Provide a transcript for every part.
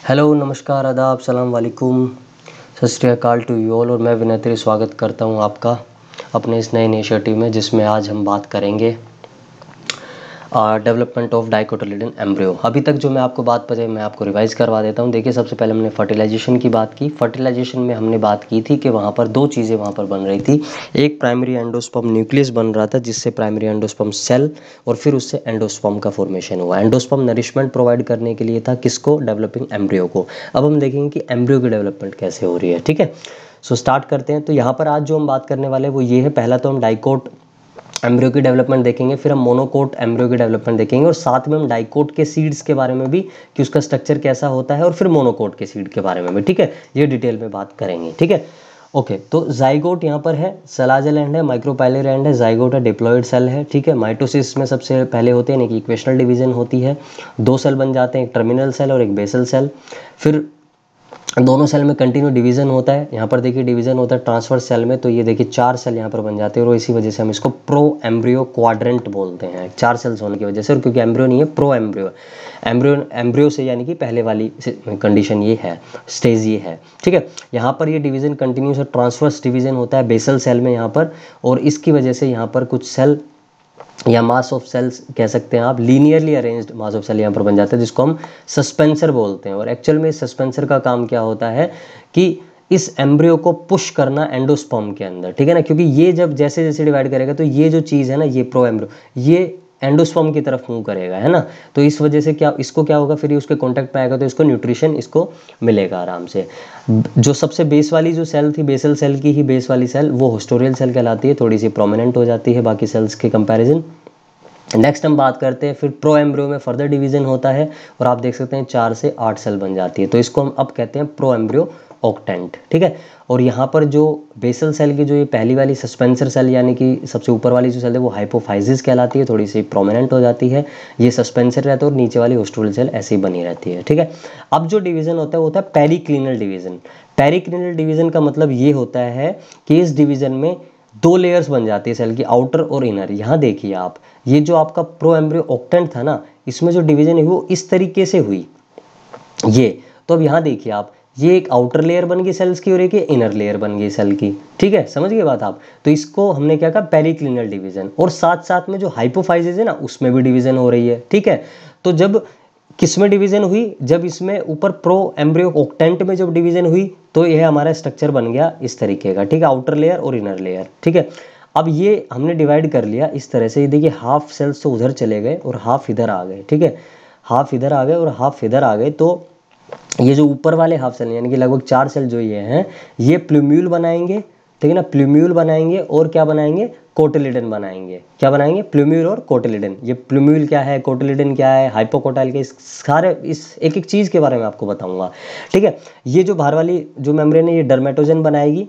Hello, नमस्कार, आदाब, सलाम वालेकुम, सत श्री अकाल टू यू ऑल। और मैं विनय तेरी स्वागत करता हूं आपका अपने इस नए इनिशिएटिव में, जिसमें आज हम बात करेंगे डेवलपमेंट ऑफ डाइकोटिलेडन एम्ब्रियो। अभी तक जो मैं आपको बात बताई मैं आपको रिवाइज करवा देता हूं। देखिए, सबसे पहले हमने फर्टिलाइजेशन की बात की। फर्टिलाइजेशन में हमने बात की थी कि वहाँ पर दो चीज़ें वहाँ पर बन रही थी। एक प्राइमरी एंडोस्पर्म न्यूक्लियस बन रहा था, जिससे प्राइमरी एंडोस्पर्म सेल और फिर उससे एंडोस्पर्म का फॉर्मेशन हुआ। एंडोस्पर्म नरिशमेंट प्रोवाइड करने के लिए था किसको? डेवलपिंग एम्ब्रियो को। अब हम देखेंगे कि एम्ब्रियो की डेवलपमेंट कैसे हो रही है। ठीक है, सो स्टार्ट करते हैं। तो यहाँ पर आज जो हम बात करने वाले हैं वो ये है, पहला तो हम डाइकोट एम्ब्रियो की डेवलपमेंट देखेंगे, फिर हम मोनोकोट एम्ब्रियो की डेवलपमेंट देखेंगे, और साथ में हम डाइकोट के सीड्स के बारे में भी कि उसका स्ट्रक्चर कैसा होता है, और फिर मोनोकोट के सीड के बारे में भी। ठीक है, ये डिटेल में बात करेंगे। ठीक है, ओके। तो जाइगोट यहाँ पर है, सलाजल एंड है, माइक्रोपाइलर एंड है, जाइगोट है, डिप्लॉइड सेल है। ठीक है, माइटोसिस में सबसे पहले होते हैं, एक इक्वेशनल डिवीजन होती है, दो सेल बन जाते हैं, एक टर्मिनल सेल और एक बेसल सेल। फिर दोनों सेल में कंटिन्यू डिवीजन होता है। यहाँ पर देखिए डिवीजन होता है ट्रांसफर्स सेल में, तो ये देखिए 4 सेल यहाँ पर बन जाते हैं, और इसी वजह से हम इसको प्रो एम्ब्रियो क्वाड्रेंट बोलते हैं, 4 सेल्स होने की वजह से। और क्योंकि एम्ब्रियो नहीं है, प्रो एम्ब्रियो, एम्ब्रियो से यानी कि पहले वाली कंडीशन ये है, स्टेज ये है। ठीक है, यहाँ पर ये डिवीजन कंटिन्यूस और ट्रांसफर्स डिवीजन होता है बेसल सेल में यहाँ पर, और इसकी वजह से यहाँ पर कुछ सेल या मास ऑफ सेल्स कह सकते हैं आप, linearly arranged mass of cell यहाँ पर बन जाता है, जिसको हम सस्पेंसर बोलते हैं। और एक्चुअल में सस्पेंसर का काम क्या होता है कि इस एम्ब्रियो को पुश करना एंडोस्पर्म के अंदर। ठीक है ना, क्योंकि ये जब जैसे जैसे डिवाइड करेगा तो ये जो चीज़ है ना, ये प्रो एम्ब्रियो, ये एंडोस्पर्म की तरफ मूव करेगा, है ना। तो इस वजह से क्या इसको क्या होगा, फिर ये उसके कांटेक्ट में आएगा तो इसको न्यूट्रिशन इसको मिलेगा आराम से। जो सबसे बेस वाली जो सेल थी, बेसल सेल की ही बेस वाली सेल, वो होस्टोरियल सेल कहलाती है, थोड़ी सी प्रोमिनेंट हो जाती है बाकी सेल्स के कंपैरिजन। नेक्स्ट हम बात करते हैं, फिर प्रो एम्ब्रियो में फर्दर डिवीजन होता है, और आप देख सकते हैं 4 से 8 सेल बन जाती है, तो इसको हम अब कहते हैं प्रो एम्ब्रियो ऑक्टेंट। ठीक है, और यहाँ पर जो बेसल सेल की जो ये पहली वाली सस्पेंसर सेल यानी कि सबसे ऊपर वाली जो सेल है वो हाइपोफाइजिस कहलाती है, थोड़ी सी प्रोमिनेंट हो जाती है, ये सस्पेंसर रहता है, और नीचे वाली होस्टोरियल सेल ऐसी बनी रहती है। ठीक है, अब जो डिवीजन होता है वो होता है पेरिक्लिनल डिवीजन। पेरिक्लिनल डिवीजन का मतलब ये होता है कि इस डिवीजन में 2 लेयर्स बन जाती है सेल की, आउटर और इनर। यहाँ देखिए आप, ये जो आपका प्रो एम्ब्रियो ऑक्टेंट था ना, इसमें जो डिवीजन है वो इस तरीके से हुई ये। तो अब यहाँ देखिए आप, ये एक आउटर लेयर बन गई सेल्स की और एक इनर लेयर बन गई सेल की। ठीक है, समझ गए बात आप। तो इसको हमने क्या कहा, पेरिक्लिनल डिवीजन। और साथ साथ में जो हाइपोफाइजिस है ना, उसमें भी डिवीजन हो रही है। ठीक है, तो जब किसमें डिवीजन हुई, जब इसमें ऊपर प्रो एम्ब्रियो ऑक्टेंट में जब डिवीजन हुई, तो यह हमारा स्ट्रक्चर बन गया इस तरीके का। ठीक है, आउटर लेयर और इनर लेयर। ठीक है, अब ये हमने डिवाइड कर लिया इस तरह से। ये देखिए हाफ सेल्स तो उधर चले गए और हाफ इधर आ गए। ठीक है, हाफ इधर आ गए और हाफ इधर आ गए। तो ये जो ऊपर वाले हाफ सेल यानी कि लगभग 4 सेल जो ये हैं, ये प्लूम्यूल बनाएंगे। ठीक है ना, प्लूम्यूल बनाएंगे, और क्या बनाएंगे, कोटिलिडन बनाएंगे। क्या बनाएंगे, प्लूम्यूल और कोटिलिडन। ये प्लूम्यूल क्या है, कोटिलिडन क्या है, हाइपोकोटाइल के, इस सारे इस एक एक चीज़ के बारे में आपको बताऊंगा। ठीक है, ये जो बाहर वाली जो मेम्ब्रेन है ये डर्मेटोजन बनाएगी,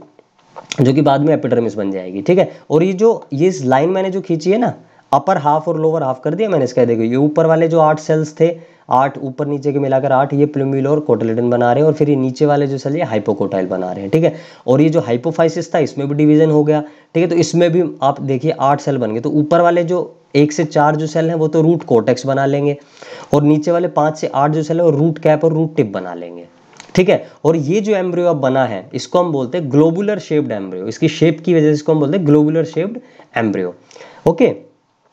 जो कि बाद में एपिडर्मिस बन जाएगी। ठीक है, और ये इस लाइन मैंने जो खींची है ना, अपर हाफ और लोअर हाफ कर दिया मैंने इसका। देखो ये ऊपर वाले जो 8 सेल्स थे, 8 ऊपर नीचे के मिलाकर 8, ये प्लूम्यूल और कोटिलिडन बना रहे हैं, और फिर ये नीचे वाले जो सेल ये हाइपोकोटाइल बना रहे हैं। ठीक है, और ये जो हाइपोफाइसिस था इसमें भी डिवीजन हो गया। ठीक है, तो इसमें भी आप देखिए 8 सेल बन गए। तो ऊपर वाले जो 1 से 4 जो सेल हैं वो तो रूट कोर्टेक्स बना लेंगे, और नीचे वाले 5 से 8 जो सेल है वो रूट कैप और रूट टिप बना लेंगे। ठीक है, और ये जो एम्ब्रियो अब बना है इसको हम बोलते हैं ग्लोबुलर शेप्ड एम्ब्रियो। इसकी शेप की वजह से इसको हम बोलते हैं globular shaped embryo. Okay,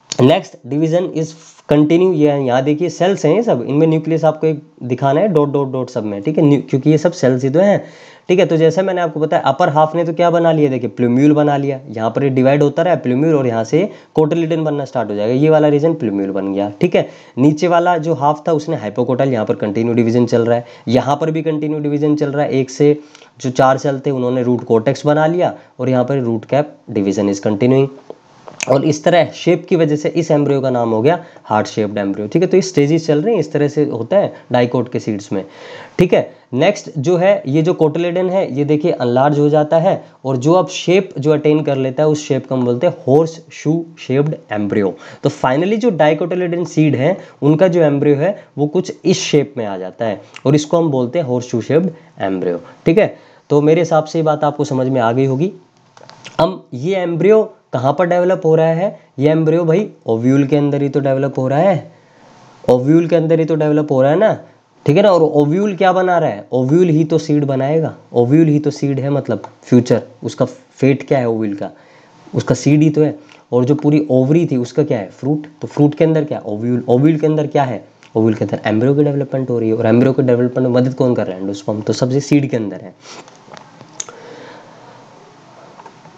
next division is continue. ये यहाँ देखिए सेल्स हैं ये सब, इनमें न्यूक्लियस आपको एक दिखाना है, डॉट डॉट डॉट सब में। ठीक है, क्योंकि ये सब सेल्स ही तो हैं। ठीक है, तो जैसे मैंने आपको बताया, अपर हाफ ने तो क्या बना लिया, देखिए प्लूम्यूल बना लिया। यहाँ पर ये डिवाइड होता रहा प्लूम्यूल, और यहाँ से कोटिलिडन बनना स्टार्ट हो जाएगा, ये वाला रीजन प्लूम्यूल बन गया। ठीक है, नीचे वाला जो हाफ था उसने हाइपोकोटाइल, यहाँ पर कंटिन्यू डिवीजन चल रहा है, यहाँ पर भी कंटिन्यू डिवीजन चल रहा है। 1 से जो 4 सेल थे उन्होंने रूट कोर्टेक्स बना लिया, और यहाँ पर root cap division is continuing. और इस तरह शेप की वजह से इस एम्ब्रियो का नाम हो गया हार्ट शेप्ड एम्ब्रियो। ठीक है, तो ये स्टेजेस चल रही हैं, इस तरह से होता है डाइकोट के सीड्स में। ठीक है, नेक्स्ट जो है ये जो कोटिलिडन है ये देखिए अनलार्ज हो जाता है, और जो अब शेप जो अटेन कर लेता है उस शेप को हम बोलते हैं हॉर्स शू शेप्ड एम्ब्रियो। तो फाइनली जो डाइकोटिलिडन सीड है उनका जो एम्ब्रियो है वो कुछ इस शेप में आ जाता है, और इसको हम बोलते हैं हॉर्स शू शेप्ड एम्ब्रियो। ठीक है, तो मेरे हिसाब से ये बात आपको समझ में आ गई होगी। अब ये एम्ब्रियो कहाँ पर डेवलप हो रहा है, ये एम्ब्रियो भाई ओव्यूल के अंदर ही तो डेवलप हो रहा है, ओव्यूल के अंदर ही तो डेवलप हो रहा है ना। ठीक है ना। और ओव्यूल क्या बना रहा है, ओव्यूल ही तो सीड बनाएगा, ओव्यूल ही तो सीड है, मतलब फ्यूचर उसका फेट क्या है ओव्यूल का, उसका सीड ही तो है। और जो पूरी ओवरी थी उसका क्या है, फ्रूट। तो फ्रूट के अंदर क्या है, ओव्यूल। ओव्यूल के अंदर क्या है, ओव्यूल के अंदर एम्ब्रियो की डेवलपमेंट हो रही है। और एम्ब्रियो के डेवलपमेंट में मदद कौन कर रहा है, एंडोस्पर्म। तो सबसे सीड के अंदर है।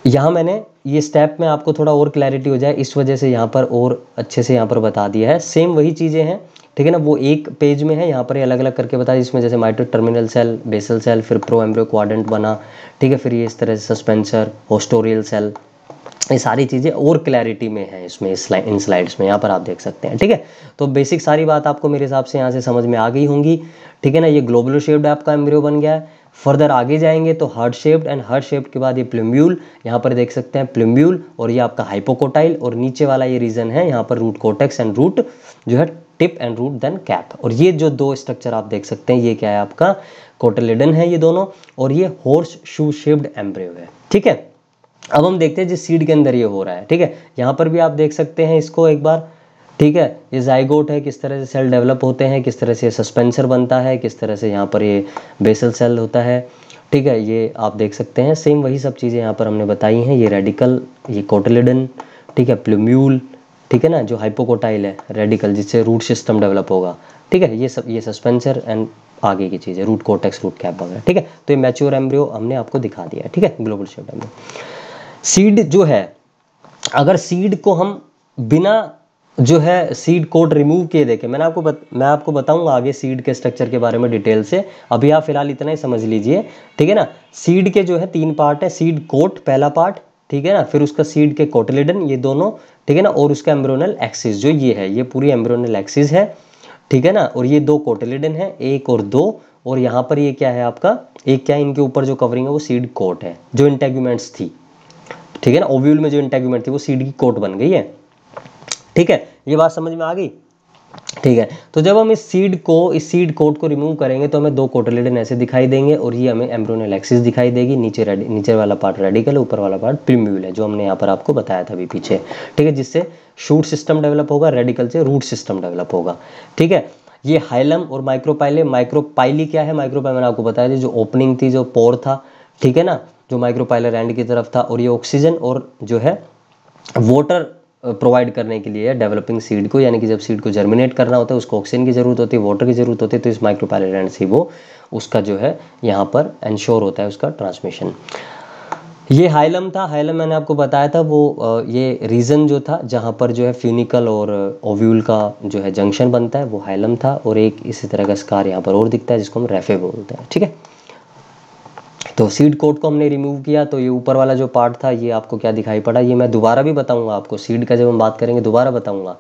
यहाँ मैंने ये स्टेप में आपको थोड़ा और क्लैरिटी हो जाए इस वजह से यहाँ पर और अच्छे से यहाँ पर बता दिया है। सेम वही चीज़ें हैं, ठीक है ना, वो एक पेज में है, यहाँ पर अलग अलग करके बताया, जिसमें जैसे माइटो टर्मिनल सेल, बेसल सेल, फिर प्रो एम्ब्रियो क्वाड्रेंट बना, ठीक है, फिर ये इस तरह से सस्पेंसर, होस्टोरियल सेल, ये सारी चीज़ें और क्लैरिटी में है इसमें, इन स्लाइड्स में यहाँ पर आप देख सकते हैं, ठीक है। तो बेसिक सारी बात आपको मेरे हिसाब से यहाँ से समझ में आ गई होंगी, ठीक है ना। ये ग्लोबुलर शेप्ड आपका एम्ब्रियो बन गया है। फर्दर आगे जाएंगे तो heart shaped, and heart shaped के बाद ये प्लूम्यूल, यहाँ पर देख सकते हैं प्लूम्यूल, और ये आपका हाइपोकोटाइल, और नीचे वाला ये रीजन है यहाँ पर रूट कोर्टेक्स एंड रूट जो है tip and root then cap. और ये जो दो स्ट्रक्चर आप देख सकते हैं, ये क्या है आपका कोटिलिडन है ये दोनों, और ये हॉर्स शू शेप्ड एम्ब्रियो है, ठीक है। अब हम देखते हैं जिस सीड के अंदर ये हो रहा है, ठीक है। यहाँ पर भी आप देख सकते हैं इसको एक बार, ठीक है। ये जाइगोट है, किस तरह से सेल डेवलप होते हैं, किस तरह से सस्पेंसर बनता है, किस तरह से यहाँ पर ये बेसल सेल होता है, ठीक है। ये आप देख सकते हैं सेम वही सब चीज़ें यहाँ पर हमने बताई हैं। ये रेडिकल, ये कोटिलिडन, ठीक है, प्लूम्यूल, ठीक है ना, जो हाइपोकोटाइल है, रेडिकल जिससे रूट सिस्टम डेवलप होगा, ठीक है। ये सब, ये सस्पेंसर एंड आगे की चीज़ है, रूट कोर्टेक्स, रूट कैप वगैरह, ठीक है। तो ये मैच्योर एम्ब्रियो हमने आपको दिखा दिया है, ठीक है, ग्लोबल शेप्ड एम्ब्रियो। सीड जो है, अगर सीड को हम बिना जो है सीड कोट रिमूव किए देखें, मैं आपको बताऊंगा आगे सीड के स्ट्रक्चर के बारे में डिटेल से, अभी आप फिलहाल इतना ही समझ लीजिए, ठीक है ना। सीड के जो है 3 पार्ट है, सीड कोट पहला पार्ट, ठीक है ना, फिर उसका सीड के कोटिलिडन, ये दोनों, ठीक है ना, और उसका एम्ब्रियोनल एक्सिस जो ये है, ये पूरी एम्ब्रियोनल एक्सिस है, ठीक है ना। और ये 2 कोटिलिडन है, 1 और 2, और यहाँ पर ये क्या है आपका, एक क्या है, इनके ऊपर जो कवरिंग है वो सीड कोट है, जो इंटेग्यूमेंट्स थी, ठीक है ना। ओव्यूल में जो इंटेग्यूमेंट थी वो सीड की कोट बन गई है, ठीक है। ये बात समझ में आ गई, ठीक है। तो जब हम इस सीड कोट को रिमूव करेंगे तो हमें 2 कोटिलिडन ऐसे दिखाई देंगे, और ये हमें एम्ब्रियोनल एक्सिस दिखाई देगी। नीचे वाला पार्ट रेडिकल है, ऊपर वाला पार्ट प्लूम्यूल है, जो हमने यहाँ पर आपको बताया था अभी पीछे, ठीक है, जिससे शूट सिस्टम डेवलप होगा, रेडिकल से रूट सिस्टम डेवलप होगा, ठीक है। ये हाइलम और माइक्रोपाइले, माइक्रोपाइली क्या है, माइक्रोपाइल मैंने आपको बताया थी, जो ओपनिंग थी, जो पोर था, ठीक है ना, जो माइक्रोपाइलर एंड की तरफ था, और ये ऑक्सीजन और जो है वाटर प्रोवाइड करने के लिए डेवलपिंग सीड को, यानी कि जब सीड को जर्मिनेट करना होता है उसको ऑक्सीजन की जरूरत होती है, वाटर की जरूरत होती है, तो इस माइक्रोपाइलर एंड से वो उसका जो है यहाँ पर इंश्योर होता है उसका ट्रांसमिशन। ये हाइलम था, हाइलम मैंने आपको बताया था, वो ये रीजन जो था जहाँ पर जो है फ्यूनिकल और ओव्यूल का जो है जंक्शन बनता है, वो हाइलम था। और एक इसी तरह का स्कार यहाँ पर और दिखता है, जिसको हम रेफे बोलते हैं, ठीक है। तो सीड कोट को हमने रिमूव किया, तो ये ऊपर वाला जो पार्ट था, ये आपको क्या दिखाई पड़ा, ये मैं दोबारा भी बताऊंगा आपको, सीड का जब हम बात करेंगे दोबारा बताऊंगा।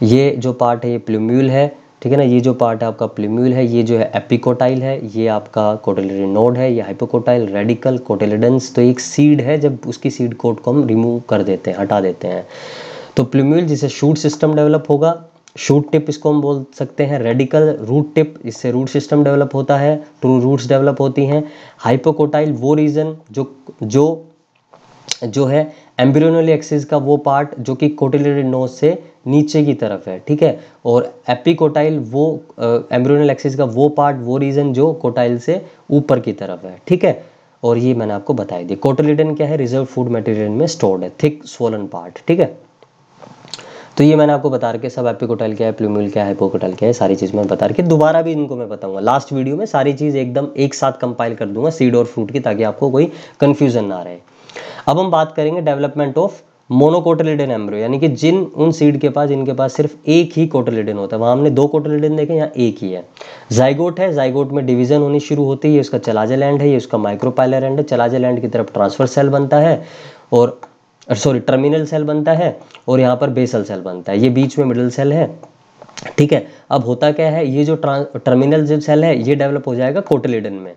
ये जो पार्ट है ये प्लूम्यूल है, ठीक है ना, ये जो पार्ट है आपका प्लूम्यूल है, ये जो है एपिकोटाइल है, ये आपका कोटिलिडन नोड है, ये हाइपोकोटाइल, रेडिकल, कोटिलिडन्स। तो एक सीड है, जब उसकी सीड कोट को हम रिमूव कर देते हैं, हटा देते हैं, तो प्लूम्यूल जिससे शूट सिस्टम डेवलप होगा, शूट टिप इसको हम बोल सकते हैं, रेडिकल रूट टिप, इससे रूट सिस्टम डेवलप होता है, ट्रू रूट्स डेवलप होती हैं। हाइपोकोटाइल वो रीजन जो है एम्ब्रियोनल एक्सिस का वो पार्ट जो कि कोटिलिडन नोड से नीचे की तरफ है, ठीक है। और एपिकोटाइल वो एम्ब्रियोनल एक्सिस का वो पार्ट, वो रीजन जो कोटाइल से ऊपर की तरफ है, ठीक है। और ये मैंने आपको बताई दी। कोटिलिडन क्या है, रिजर्व फूड मटेरियल में स्टोर्ड है, थिक स्वोलन पार्ट, ठीक है। तो ये मैंने आपको बता रखे, सब एपिकोटाइल क्या है, प्लूम्यूल क्या है, हाइपोकोटाइल क्या है, सारी चीज़ मैं बता रखे। दोबारा भी इनको मैं बताऊंगा लास्ट वीडियो में, सारी चीज़ एकदम एक साथ कंपाइल कर दूंगा सीड और फ्रूट की, ताकि आपको कोई कंफ्यूजन ना रहे। अब हम बात करेंगे डेवलपमेंट ऑफ मोनोकोटिलिडन एम्ब्रियो, यानी कि जिन उन सीड के पास जिनके पास सिर्फ एक ही कोटिलिडन होता है। वहां हमने 2 कोटिलिडन देखे, यहाँ एक ही है। जाइगोट है, जाइगोट में डिवीजन होनी शुरू होती है, उसका चलाजल एंड है, ये उसका माइक्रोपाइलर एंड है, चलाजल एंड की तरफ ट्रांसफर सेल बनता है, और टर्मिनल सेल बनता है, और यहाँ पर बेसल सेल बनता है, ये बीच में मिडिल सेल है, ठीक है। अब होता क्या है, ये जो टर्मिनल जो सेल है ये डेवलप हो जाएगा कोटिलिडन में,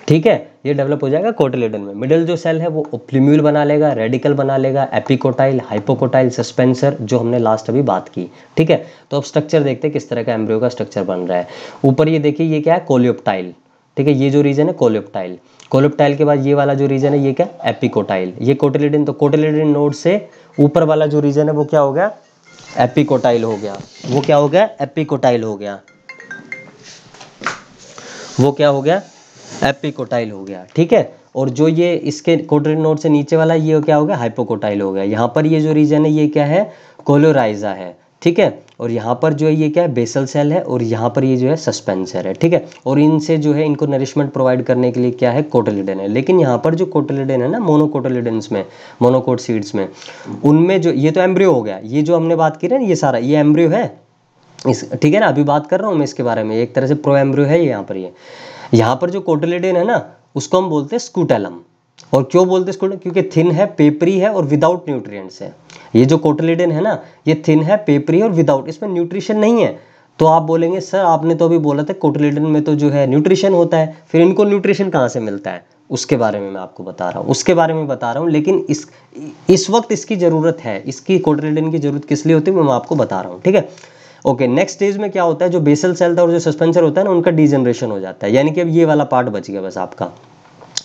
ठीक है, ये डेवलप हो जाएगा कोटिलिडन में। मिडिल जो सेल है वो प्लूम्यूल बना लेगा, रेडिकल बना लेगा, एपिकोटाइल, हाइपोकोटाइल, सस्पेंसर, जो हमने लास्ट अभी बात की, ठीक है। तो अब स्ट्रक्चर देखते हैं किस तरह का एम्ब्रियो का स्ट्रक्चर बन रहा है। ऊपर ये देखिए, ये क्या है, कोलियोप्टाइल, ठीक है, ये जो रीजन है कोलियोप्टाइल। कोलियोप्टाइल के बाद ये वाला जो रीजन है ये क्या, एपिकोटाइल, ये कोटिलिडन। तो कोटिलिडन नोड से ऊपर वाला जो रीजन है वो क्या हो गया, एपिकोटाइल हो गया, वो क्या हो गया, एपिकोटाइल हो गया, वो क्या हो गया, एपिकोटाइल हो गया, ठीक है। और जो ये इसके कोटिलेडन नोड से नीचे वाला ये क्या हो गया, हाइपोकोटाइल हो गया। यहाँ पर ये जो रीजन है ये क्या है, कोलोराइजा है, ठीक है। और यहाँ पर जो है ये क्या है, बेसल सेल है, और यहाँ पर ये जो है सस्पेंसर है, ठीक है। और इनसे जो है इनको नरिशमेंट प्रोवाइड करने के लिए क्या है, कोटिलेडन है। लेकिन यहाँ पर जो कोटिलेडन है ना, मोनोकोटिलेडन्स में, मोनोकोट सीड्स में, उनमें जो ये तो एम्ब्रियो हो गया, ये जो हमने बात की ना, ये सारा ये एम्ब्रियो है इस, ठीक है ना। अभी बात कर रहा हूँ मैं इसके बारे में, एक तरह से प्रो एम्ब्रियो है यहाँ पर। ये यहाँ पर जो कोटिलेडन है ना, उसको हम बोलते हैं स्कूटेलम। और क्यों बोलते हैं स्कूटेलम, क्योंकि थिन है, पेपरी है और विदाउट न्यूट्रिएंट्स है। ये जो कोटिलेडन है ना, ये थिन है, पेपरी है और विदाउट, इसमें न्यूट्रिशन नहीं है। तो आप बोलेंगे सर आपने तो अभी बोला था कोटिलेडन में तो जो है न्यूट्रिशन होता है, फिर इनको न्यूट्रिशन कहाँ से मिलता है, उसके बारे में मैं आपको बता रहा हूँ, उसके बारे में बता रहा हूँ। लेकिन इस वक्त इसकी ज़रूरत है, इसकी कोटिलेडन की जरूरत किस लिए होती है मैं आपको बता रहा हूँ, ठीक है। ओके, नेक्स्ट स्टेज में क्या होता है, जो बेसल सेल था और जो सस्पेंसर होता है ना, उनका डीजनरेशन हो जाता है, यानी कि अब ये वाला पार्ट बच गया बस आपका,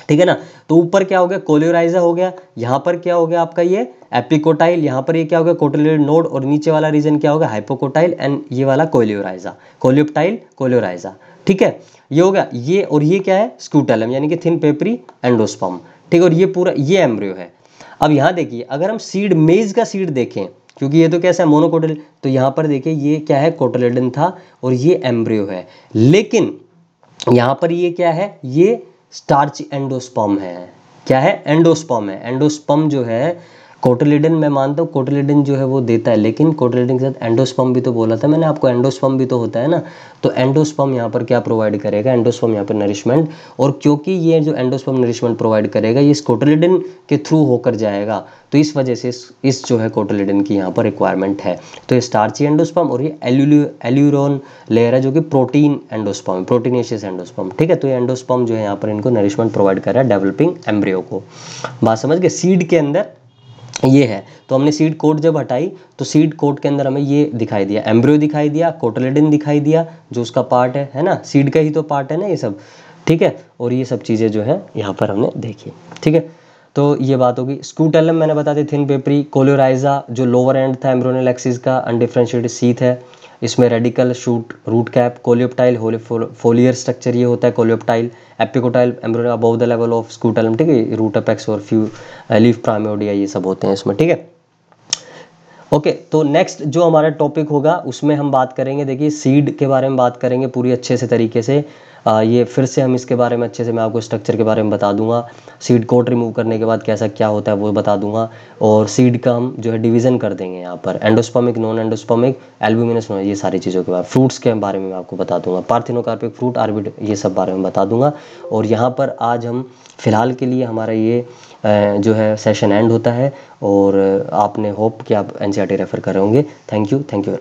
ठीक है ना। तो ऊपर क्या हो गया, कोलियोराइजा हो गया, यहाँ पर क्या हो गया आपका ये एपिकोटाइल, यहाँ पर ये क्या हो गया, कोटिलेडन नोड, और नीचे वाला रीजन क्या होगा, हाइपोकोटाइल, एंड ये वाला कोलियोराइजा, कोलियोप्टाइल कोलियोराइजा, ठीक है। ये हो गया ये, और ये क्या है, स्कूटेलम, यानी कि थिन पेपरी एंडोस्पर्म, ठीक है। और ये पूरा ये एम्ब्रियो है। अब यहाँ देखिए, अगर हम सीड, मेज का सीड देखें, क्योंकि ये तो कैसा है, मोनोकोटिल, तो यहाँ पर देखिए ये क्या है, कोटिलेडन था और ये एम्ब्रियो है। लेकिन यहाँ पर ये क्या है, ये स्टार्च एंडोस्पर्म है। क्या है, एंडोस्पर्म है। एंडोस्पर्म जो है, कोटिलेडन मैं मानता हूँ कोटिलेडन जो है वो देता है, लेकिन कोटिलेडन के साथ एंडोस्पर्म भी तो बोला था मैंने आपको, एंडोस्पर्म भी तो होता है ना। तो एंडोस्पर्म यहाँ पर क्या प्रोवाइड करेगा, एंडोस्पर्म यहाँ पर नरिशमेंट, और क्योंकि ये जो एंडोस्पर्म नरिशमेंट प्रोवाइड करेगा ये इस कोटिलेडन के थ्रू होकर जाएगा, तो इस वजह से इस जो है कोटिलेडन की यहाँ पर रिक्वायरमेंट है। तो ये स्टार्ची एंडोस्पर्म और ये एल्यूरोन लेयर है जो कि प्रोटीन एंडोस्पर्म, प्रोटीनेशियस एंडोस्पर्म, ठीक है। तो ये एंडोस्पर्म जो है यहाँ पर इनको नरिशमेंट प्रोवाइड कर रहा है डेवलपिंग एम्ब्रियो को। बात समझ गए, सीड के अंदर ये है। तो हमने सीड कोट जब हटाई तो सीड कोट के अंदर हमें ये दिखाई दिया, एम्ब्रियो दिखाई दिया, कोटिलेडन दिखाई दिया जो उसका पार्ट है ना, सीड का ही तो पार्ट है ना ये सब, ठीक है। और ये सब चीज़ें जो है यहाँ पर हमने देखी, ठीक है। तो ये बात होगी। स्कूटेलम मैंने बता दी, थिन पेपरी, कोलियोराइजा जो लोअर एंड था एम्ब्रियोनल एक्सिस का, अनडिफरेंशिएटेड सीथ है, इसमें radicle, shoot, root cap, coleoptile, foliar structure ये होता है coleoptile, epicotyl embryo above the level of scutellum, ठीक है। रूट अपेक्स और फ्यू लीफ प्राइमोर्डिया ये सब होते हैं इसमें, ठीक है। ओके, तो नेक्स्ट जो हमारा टॉपिक होगा उसमें हम बात करेंगे, देखिए सीड के बारे में बात करेंगे पूरी अच्छे से तरीके से। ये फिर से हम इसके बारे में अच्छे से मैं आपको स्ट्रक्चर के बारे में बता दूंगा, सीड कोट रिमूव करने के बाद कैसा क्या होता है वो बता दूंगा, और सीड का हम जो है डिवीज़न कर देंगे यहाँ पर, एंडोस्पर्मिक, नॉन एंडोस्पर्मिक, एल्ब्यूमिनस, ये सारी चीज़ों के बाद फ्रूट्स के बारे में मैं आपको बता दूंगा, पार्थिनोकार्पिक फ्रूट, आर्बिड, ये सब बारे में बता दूंगा। और यहाँ पर आज हम फिलहाल के लिए हमारा ये जो है सेशन एंड होता है, और आपने होप कि आप एनसीईआरटी रेफर कर रहे होंगे। Thank you.